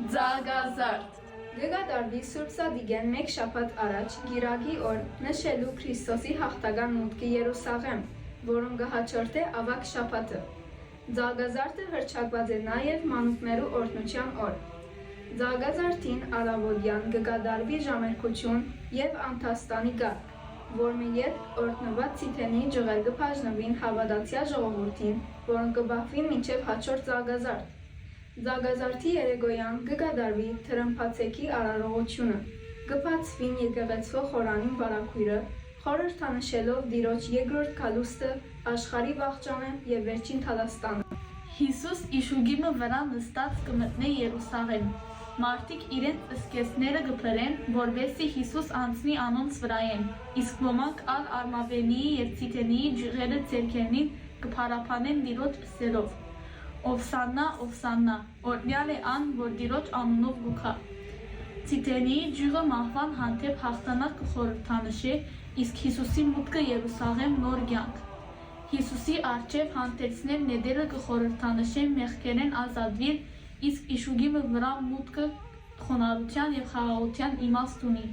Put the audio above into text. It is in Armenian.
Ձագազարդ Գգադարվի Սուրբ Սադիգեն մեկ շաբաթ առաջ գիրագի օր նշելու Քրիստոսի հաղթական մուտքը Երուսաղեմ, որոնք կհաջորդե ավագ շաբաթը։ Ձագազարդը հռչակված է նաև մանուկներու օրհնության օր։ Ձագազարդին առավոտյան կգադարվի ժամերկություն եւ անթաստանի գարկ, որը երբ օրհնված ցիթենի ջղեր կբաժնվին հավատացյալ ժողովրդին, որոնք կբախվին մինչև հաջորդ ձագազարդ։ Ձագազարդի երեկոյան կգադարվի թրմփացեքի արարողությունը, կբացվին եկեղեցվո խորանին բարակույրը, խորհրդանշելով Տիրոջ երկրորդ գալուստը, աշխարհի վախճանը եւ վերջին թալաստանը։ Հիսուս իշուգիմը վրա նստած կմտնե Երուսաղեմ։ Մարդիկ իրենց ըսկեսները կփրեն, որովհետեւ Հիսուս անցնի անոնց վրայեն, իսկ ոմանք ալ արմավենիի եւ ցիթենիի ջղերը ձեռքերնին կփարապանեն Տիրոջ ըսելով. Օվսաննա, Օվսաննա, օրհնյալ է ան, որ Տիրոջ անունով գուքա։ Ցիթենիի ջղը մահվան հանդեպ հաղթանակ կխորհրդանշե, իսկ Հիսուսի մուտքը Երուսաղեմ նոր կյանք։ Հիսուսի առջև հանդերձներ նետերը կխորհրդանշե մեղքերեն ազատվիլ, իսկ իշուգիմը վրա մուտքը խոնարհության եւ խաղաղության իմաստ ունի։